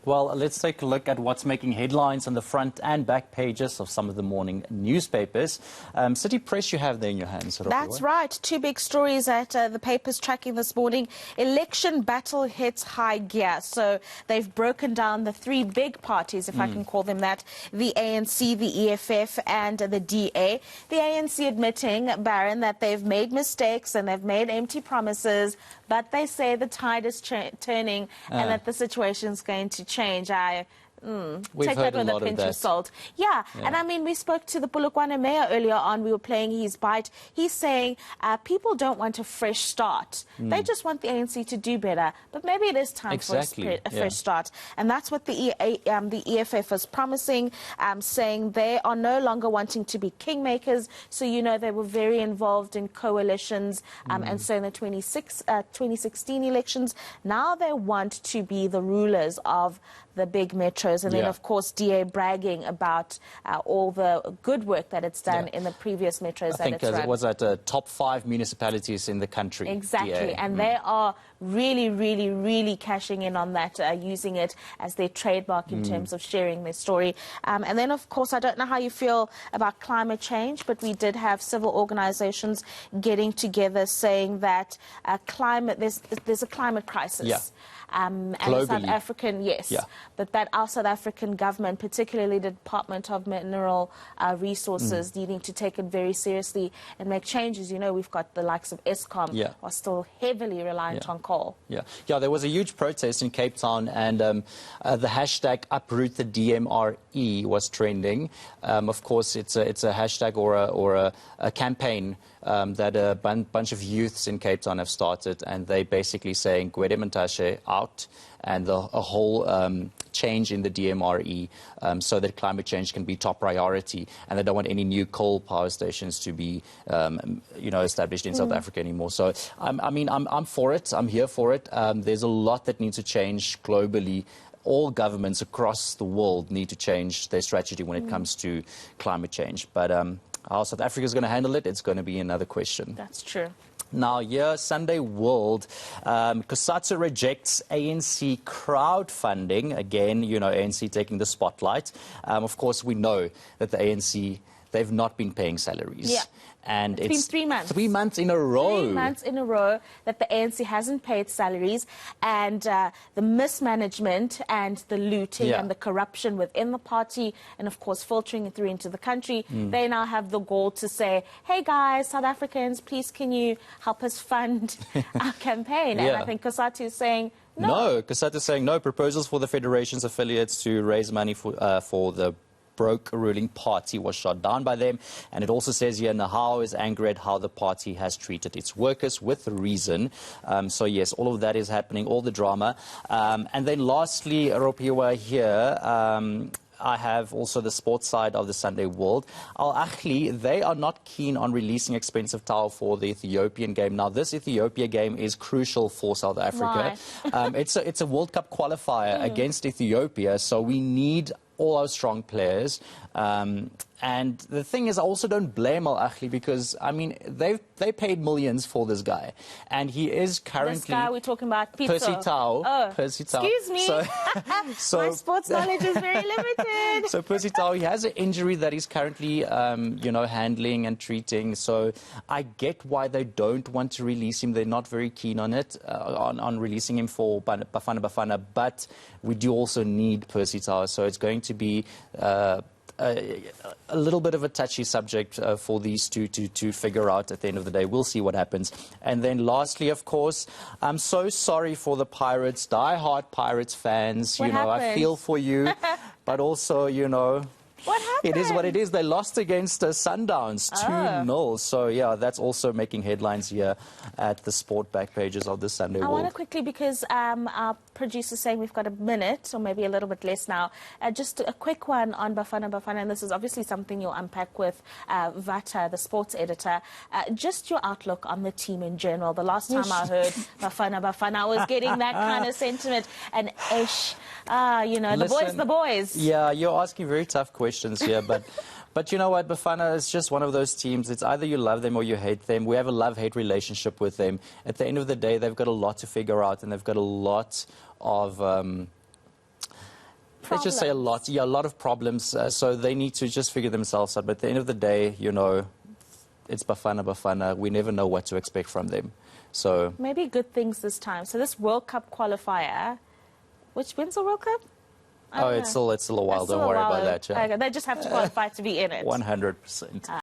Well, let's take a look at what's making headlines on the front and back pages of some of the morning newspapers. City Press you have there in your hands. Rofhiwa. That's right. Two big stories that the paper's tracking this morning. Election battle hits high gear. So they've broken down the three big parties, if I can call them that, the ANC, the EFF and the DA. The ANC admitting, Barron, that they've made mistakes and they've made empty promises, but they say the tide is turning and that the situation's going to change. Take that with a pinch of salt. Yeah, and I mean, we spoke to the Polokwane mayor earlier on. We were playing his bite. He's saying people don't want a fresh start. They just want the ANC to do better. But maybe it is time for a fresh start. And that's what the EFF is promising, saying they are no longer wanting to be kingmakers. So, you know, they were very involved in coalitions and so in the 2016 elections. Now they want to be the rulers of the big metros, and then of course DA bragging about all the good work that it's done in the previous metros that it's run. I think it was at top 5 municipalities in the country. Exactly, DA. And they are really cashing in on that, using it as their trademark in terms of sharing their story. And then of course, I don't know how you feel about climate change, but we did have civil organizations getting together saying that there's a climate crisis. And the South African, but that our South African government, particularly the Department of Mineral Resources, needing to take it very seriously and make changes. You know, we've got the likes of Eskom are still heavily reliant on coal. Yeah, there was a huge protest in Cape Town, and the hashtag Uproot the DMRE was trending. Of course, it's a hashtag or a campaign that a bunch of youths in Cape Town have started, and they basically saying Gwede Mantashe out and a whole change in the DMRE so that climate change can be top priority, and they don't want any new coal power stations to be established in South Africa anymore. So I'm for it. I'm here for it. There's a lot that needs to change globally. All governments across the world need to change their strategy when it comes to climate change. But how South Africa is going to handle it, it's going to be another question. That's true. Now, here, Sunday World, Kusatsu rejects ANC crowdfunding. Again, you know, ANC taking the spotlight. Of course, we know that the ANC, they've not been paying salaries. Yeah. And it's been 3 months. 3 months in a row. 3 months in a row that the ANC hasn't paid salaries, and the mismanagement and the looting and the corruption within the party, and of course filtering it through into the country. They now have the gall to say, hey guys, South Africans, please can you help us fund our campaign? And I think Kusatsu is saying, no. Kusatsu is saying no. Proposals for the Federation's affiliates to raise money for the broke ruling party was shot down by them. And it also says here, Nahau is angry at how the party has treated its workers with reason. So yes, all of that is happening, all the drama. And then lastly, Rofhiwa here, I have also the sports side of the Sunday World. Al Ahly, they are not keen on releasing expensive towel for the Ethiopian game. Now, this Ethiopia game is crucial for South Africa. It's a World Cup qualifier against Ethiopia, so we need all our strong players. And the thing is, I also don't blame Al Ahly because, I mean, they paid millions for this guy. And he is currently... This guy we're talking about, Percy Tau. Oh, Percy Tau. excuse me. So, my sports knowledge is very limited. So Percy Tau, he has an injury that he's currently, handling and treating. So I get why they don't want to release him. They're not very keen on it, on releasing him for Bafana. But we do also need Percy Tau. So it's going to be... a little bit of a touchy subject for these two to figure out at the end of the day. We'll see what happens. And then lastly, of course, I'm so sorry for the Pirates, die-hard Pirates fans. What happened? I feel for you, but also, what happened? It is what it is. They lost against Sundowns 2-0. So, yeah, that's also making headlines here at the sport back pages of the Sunday World. I want to quickly, because our producer's saying we've got a minute, or maybe a little bit less now, just a quick one on Bafana, and this is obviously something you'll unpack with Vata, the sports editor. Just your outlook on the team in general. The last time I heard Bafana, I was getting that kind of sentiment. And the boys. Yeah, you're asking very tough questions here, but you know what, Bafana is just one of those teams. It's either you love them or you hate them. We have a love-hate relationship with them. At the end of the day, they've got a lot to figure out, and they've got a lot of Let's just say a lot of problems. So they need to just figure themselves out. But at the end of the day, you know, it's Bafana. We never know what to expect from them. So maybe good things this time. So this World Cup qualifier, when's the World Cup? It's still a while. Don't worry about that. Yeah. Okay, they just have to qualify to be in it. 100%.